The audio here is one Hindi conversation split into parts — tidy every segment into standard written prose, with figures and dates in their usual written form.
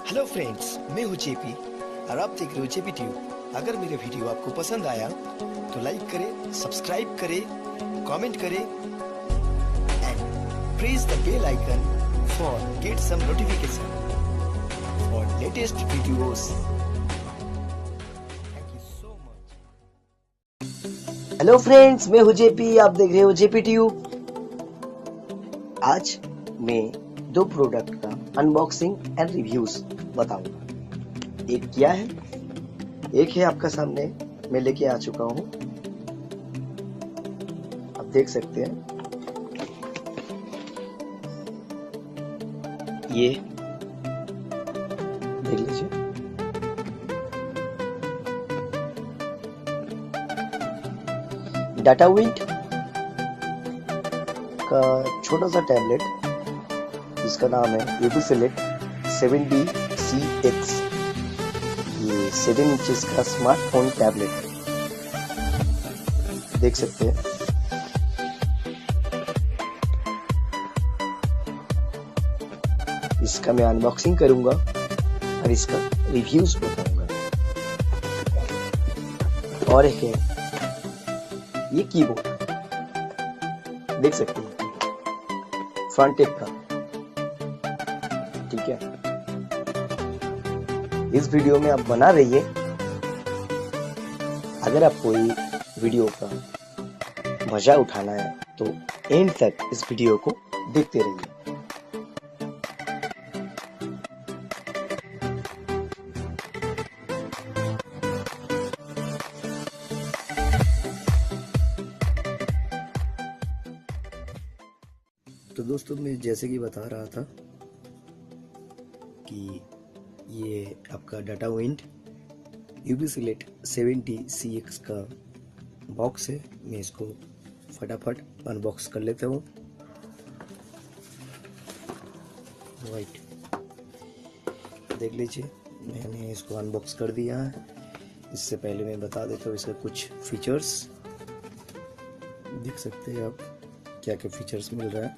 हेलो फ्रेंड्स, मैं हूँ जेपी और आप देख रहे हो जेपी ट्यूब। अगर मेरे वीडियो आपको पसंद आया तो लाइक करें, सब्सक्राइब करें, कमेंट करें and press the bell icon for get some notification for latest videos. Thank you so much. Hello friends, मैं हूँ जेपी, आप देख रहे हो जेपी ट्यूब। आज मैं दो प्रोडक्ट का अनबॉक्सिंग एंड रिव्यूज बताऊंगा। एक क्या है, एक है आपका सामने मैं लेके आ चुका हूँ, आप देख सकते हैं। ये देख लीजिए, डाटाविंड का छोटा सा टैबलेट जिसका नाम है यूबीसिलेट 70CX। ये 7 इंचेस का स्मार्टफोन टैबलेट है, देख सकते हैं। इसका मैं अनबॉक्सिंग करूंगा और इसका रिव्यूज बताऊंगा। और एक है ये कीबोर्ड, देख सकते हैं, फ्रंटेक का। ठीक है, इस वीडियो में आप बना रहिए। अगर आपको ये वीडियो का मजा उठाना है तो एंड तक इस वीडियो को देखते रहिए। तो दोस्तों, मैं जैसे कि बता रहा था कि ये आपका डाटाविंड यूबीसिलेट 70CX का बॉक्स है। मैं इसको फटाफट अनबॉक्स कर लेता हूँ। राइट, देख लीजिए, मैंने इसको अनबॉक्स कर दिया है। इससे पहले मैं बता देता हूँ इसका कुछ फीचर्स। देख सकते हैं आप क्या क्या फीचर्स मिल रहा है।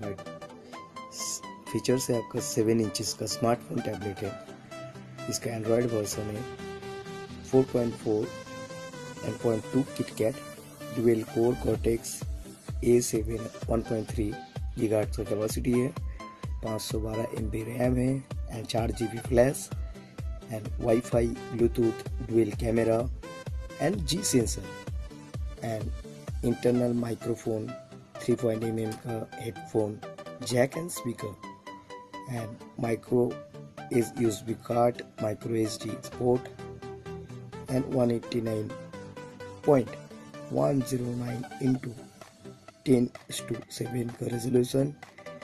राइट, फीचर्स है आपका 7 इंचेस का स्मार्टफोन टैबलेट है। इसका एंड्रॉयड वर्जन है 4.4 and 0.2 KitKat, dual core Cortex A7 1.3 gigahertz का कैपेसिटी है, 512 MB रैम है and 4 GB flash and wifi, Bluetooth, dual camera and G sensor and internal microphone, 3.mm का headphone jack and speaker and micro USB card, micro SD port and 189.109 into 10:7 का रेजोल्यूशन।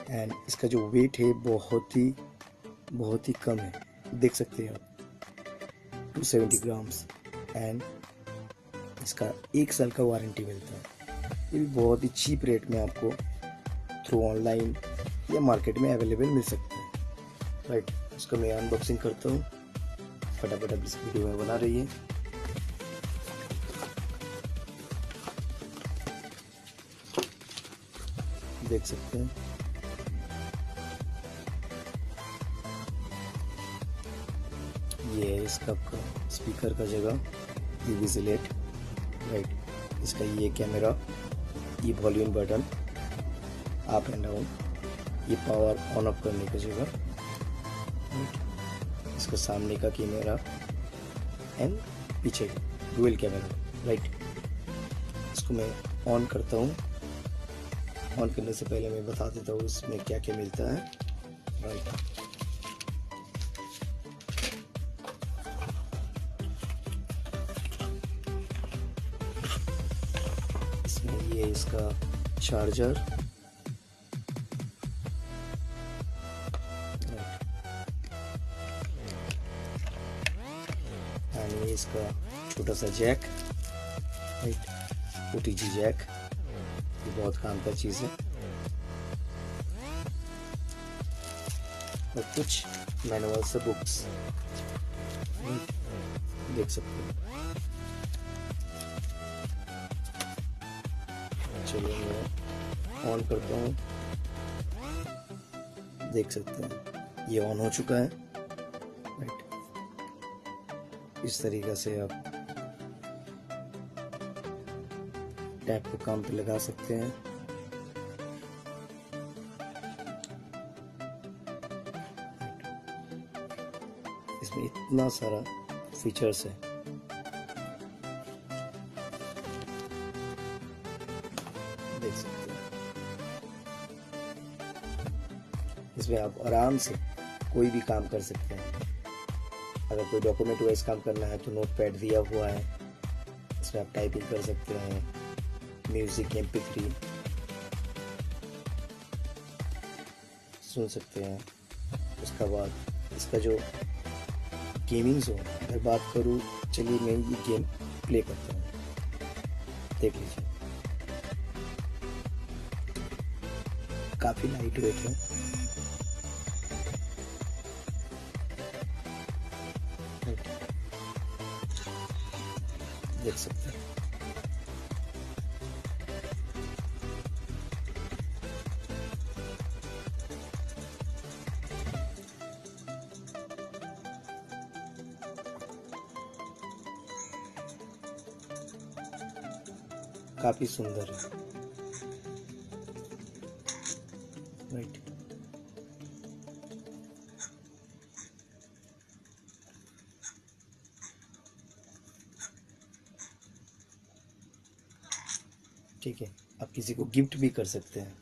एंड इसका जो वेट है बहुत ही कम है, देख सकते हैं आप, 270 ग्राम्स। एंड इसका 1 साल का वारंटी मिलता है। ये भी बहुत ही चीप रेट में आपको थ्रू ऑनलाइन या मार्केट में अवेलेबल मिल सकता है। राइट, इसको मैं अनबॉक्सिंग करता हूँ। फटाफट अब इस वीडियो में बना रही है। देख सकते हैं, ये है इसका स्पीकर का जगह, यूबीसिलेट। राइट, इसका ये कैमरा, ये volume button up and down, ये पावर ऑन ऑफ करने की जगह, इसका सामने का कैमरा एंड पीछे डुअल कैमरा। राइट, इसको मैं ऑन करता हूँ। ऑन करने से पहले मैं बता देता हूँ इसमें क्या क्या मिलता है। राइट, इसमें ये इसका चार्जर, ये इसका छोटा सा जैक, राइट, OTG जैक, ये बहुत काम का चीज है। और कुछ मैनुअल से बुक्स, देख सकते हैं। चलिए मैं ऑन करता हूँ। देख सकते हैं ये ऑन हो चुका है। राइट, इस तरीके से आप टैब को काम पे लगा सकते हैं। इसमें इतना सारा फीचर्स है, देख सकते हैं। इसमें आप आराम से कोई भी काम कर सकते हैं। अगर कोई डॉक्यूमेंट वाइज काम करना है तो नोटपैड दिया हुआ है, इसमें आप टाइपिंग कर सकते हैं। म्यूजिक MP3 सुन सकते हैं। उसके बाद इसका जो गेमिंग जोन, अगर बात करूँ, चलिए मैं ये गेम प्ले करता हूँ, देख लीजिए। काफी लाइट वेट है। देख सकते हैं। काफी सुंदर है। राइट, ठीक है, आप किसी को गिफ्ट भी कर सकते हैं।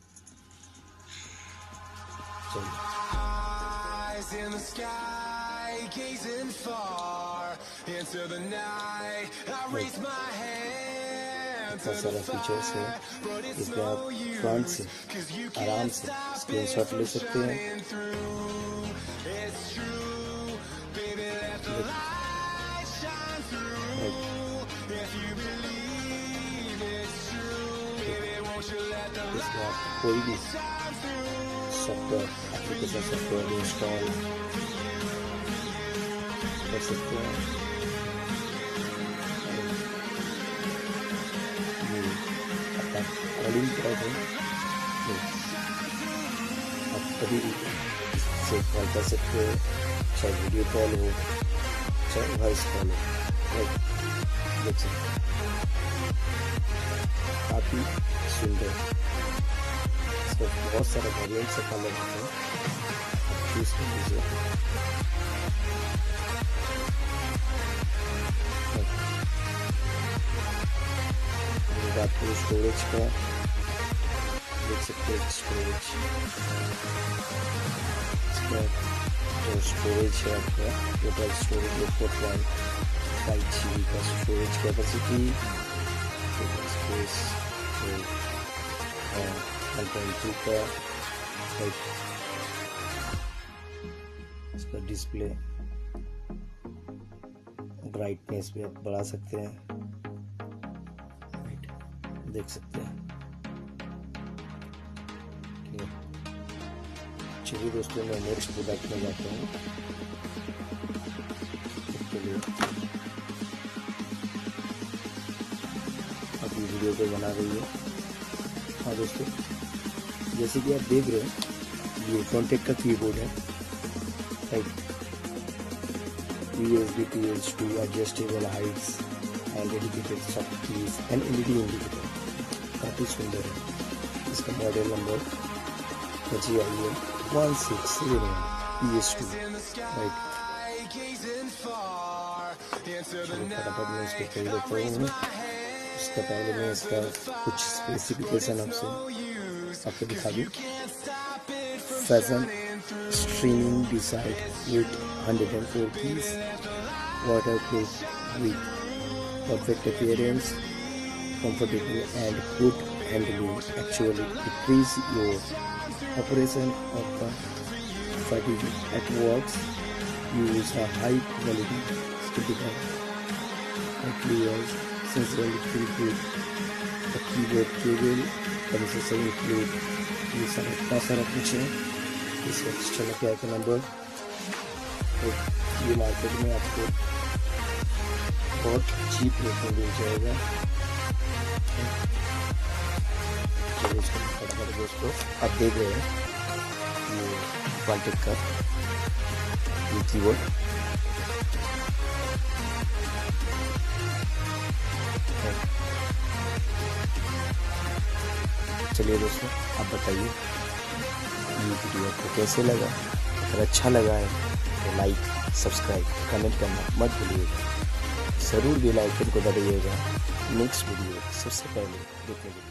चलिए, Eyes in the sky, gazing far into the night. I raise my hand to बहुत the सारा फीचर्स है। fire, but it's इसमें no आप use, फ्रंट से 'cause you आराम can't से stop it स्क्रीनशॉट ले from सकते हैं। shining through. It's true, baby, let the light shine through. If you believe it's true, baby, won't you let the इसमें light आप कोई भी shine through. Software, application software install कर सकते हैं। ये अपना कॉलिंग पैड है, आप कभी भी से कॉल कर सकते हो, चाहे वीडियो कॉल हो, चाहे वॉइस कॉल हो। देख सकते हैं, काफी सुंदर। इसका बहुत सारा वेरिएंट से कलर होते हैं, आप चूज कर लीजिए। बात करूँ स्टोरेज का, देख सकते हैं स्टोरेज। इसका जो स्टोरेज है आपका टोटल स्टोरेज 4.5 GB का स्टोरेज कैपेसिटी, टोटल स्पेस 1.2 का। इसका डिस्प्ले ब्राइटनेस भी आप बढ़ा सकते हैं, देख सकते हैं। ठीक है, चलिए दोस्तों, मैं नेक्स्ट प्रोडक्ट में जाता हूँ। इसके लिए अभी वीडियो को बना रही है। हाँ दोस्तों, जैसे कि आप देख रहे हो, ये फ्रंटेक्ट का कीबोर्ड है। Right, USB PS2 adjustable Heights and dedicated soft keys and LED indicator, काफ़ी सुंदर है। इसका model number GIL 167 PS2। Right, फटाफट मैं इसको खोल देता हूँ। उसका पहले मैं इसका कुछ स्पेसिफिकेशन आपको दिखा दूँ। Fashion streaming decide with 104 keys, waterproof with perfect appearance, comfortable and good handling actually decrease your operation of the fatigue at work. Use a high quality stable materials sincerely feel good. The keyboard cable processor include ये सारा इतना सारा कुछ है। इसका सिस्टम क्या है नंबर, तो ये मार्केट में आपको बहुत चीप रेट में मिल जाएगा। चलिए इसको फटाफट दोस्तों आप देख रहे हैं ये Fronttect का ये कीबोर्ड। चलिए दोस्तों, आप बताइए ये वीडियो आपको कैसे लगा। अगर अच्छा लगा है तो लाइक, सब्सक्राइब, कमेंट करना मत भूलिएगा। ज़रूर बेल आइकन को दबाइएगा नेक्स्ट वीडियो सबसे पहले देखने के लिए।